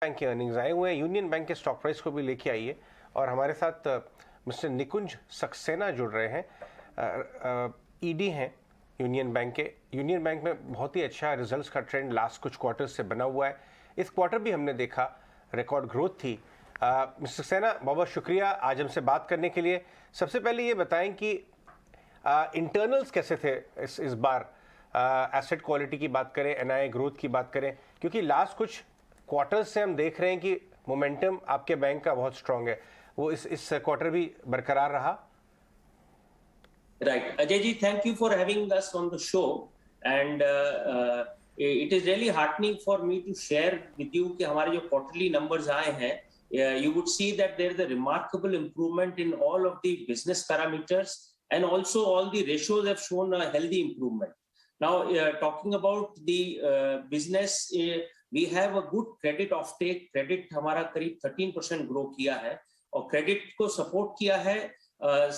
Bank के earnings आए हुए हैं, यूनियन बैंक के स्टॉक प्राइस को भी लेके आइए। और हमारे साथ मिस्टर निकुंज सक्सेना जुड़ रहे हैं, ईडी हैं यूनियन बैंक के। यूनियन बैंक में बहुत ही अच्छा रिजल्ट्स का ट्रेंड लास्ट कुछ क्वार्टर्स से बना हुआ है। इस क्वार्टर भी हमने देखा रिकॉर्ड ग्रोथ थी। मिस्टर सक्सेना, बहुत बहुत शुक्रिया आज हमसे बात करने के लिए। सबसे पहले ये बताएं कि इंटरनल्स कैसे थे इस बार, एसेट क्वालिटी की बात करें, एनआईए ग्रोथ की बात करें, क्योंकि लास्ट कुछ क्वार्टर्स से हम देख रहे हैं कि मोमेंटम आपके बैंक का बहुत स्ट्रांग है, वो इस क्वार्टर भी बरकरार रहा। Right. Ajay ji, thank you for having us on the show. And it is really heartening for me to share with you कि हमारे जो quarterly numbers आए हैं, you would see that there is a remarkable improvement in all of the business parameters, and also all the ratios have shown a healthy improvement. Now, talking about the business, we have a good credit offtake. Credit हमारा करीब 13% grow किया है, और credit को support किया है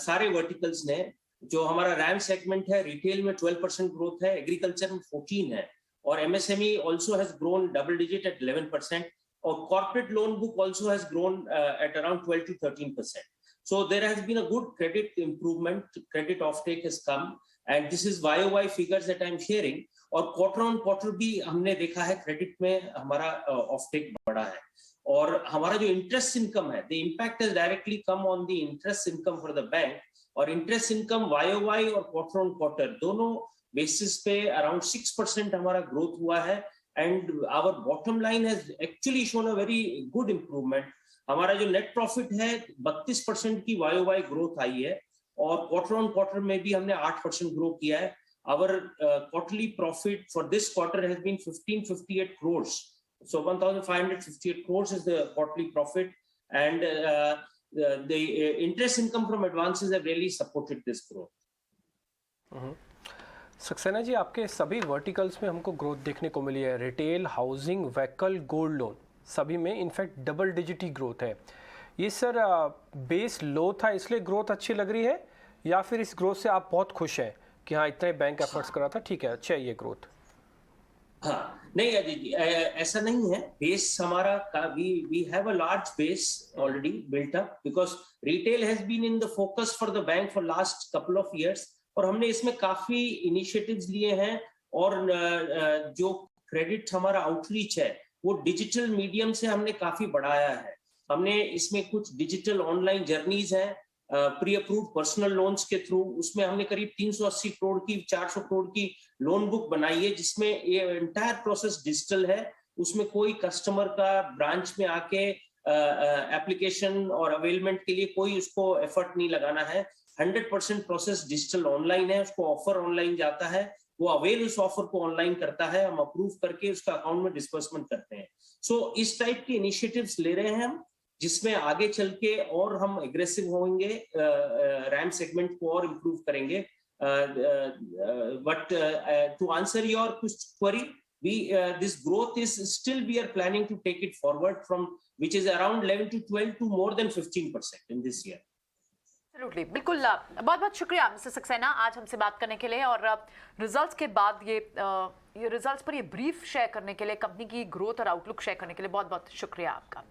सारे verticals ने। जो हमारा रैम सेगमेंट है, रिटेल में 12% ग्रोथ है, एग्रीकल्चर में 14 है, और MSME also has grown double digit at 11%, और corporate loan book also has grown at around 12 to 13%. So there has been a good credit improvement. Credit offtake has come, and this is YOY figures that I am sharing. और quarter on quarter भी हमने देखा है credit में हमारा offtake बढ़ा है। और हमारा जो इंटरेस्ट इनकम है, the impact has directly come on the interest income for the bank, और इंटरेस्ट इनकम YOY और क्वार्टर ऑन क्वार्टर दोनों बेसिस पे अराउंड 6% हमारा ग्रोथ हुआ है। And our bottom line has actually shown a very good improvement. हमारा जो net profit है 32% की YOY ग्रोथ आई है, और क्वार्टर ऑन क्वार्टर में भी हमने 8% ग्रो किया है। Our quarterly profit for this quarter has been 1558 crores. So 1558 crores is the quarterly profit, and the interest income from advances have really supported this growth. Saxena ji, आपके सभी verticals में हमको growth देखने को मिली है। Retail, housing, vehicle, gold loan, सभी में in fact double digit ही growth है। ये सर बेस लो था इसलिए ग्रोथ अच्छी लग रही है, या फिर इस ग्रोथ से आप बहुत खुश हैं कि हाँ इतने बैंक एफर्ट्स करा था, ठीक है, अच्छा है ये ग्रोथ? हाँ, नहीं अजय जी, ऐसा नहीं है। बेस हमारा we have a large base already built up, because retail has been in the focus for the bank for last couple of years, और हमने इसमें काफी इनिशिएटिव्स लिए हैं। और जो क्रेडिट हमारा आउटरीच है वो डिजिटल मीडियम से हमने काफी बढ़ाया है। हमने इसमें कुछ डिजिटल ऑनलाइन जर्नीज हैं, प्री अप्रूव्ड पर्सनल लोन्स के थ्रू, उसमें हमने करीब 380 करोड़ की 400 करोड़ की लोन बुक बनाई है, जिसमें ये एंटायर प्रोसेस डिजिटल है। उसमें कोई कस्टमर का ब्रांच में आके एप्लीकेशन और अवेलमेंट के लिए कोई उसको एफर्ट नहीं लगाना है। 100% प्रोसेस डिजिटल ऑनलाइन है। उसको ऑफर ऑनलाइन जाता है, वो अवेल उस ऑफर को ऑनलाइन करता है, हम अप्रूव करके उसका अकाउंट में डिस्बर्समेंट करते हैं। सो इस टाइप के इनिशिएटिव्स ले रहे हैं हम, जिसमें आगे चल के और हम एग्रेसिव होंगे, रैम सेगमेंट को और इम्प्रूव करेंगे। But to answer your query, this growth is still we are planning to take it forward from which is around 11 to 12 to more than 15% in this year. Absolutely, बिल्कुल। बहुत बहुत शुक्रिया mister Saxena आज हमसे बात करने के लिए, और रिजल्ट्स के बाद ये रिजल्ट्स पर ये ब्रीफ शेयर करने के लिए, कंपनी की ग्रोथ और आउटलुक शेयर करने के लिए बहुत बहुत शुक्रिया आपका।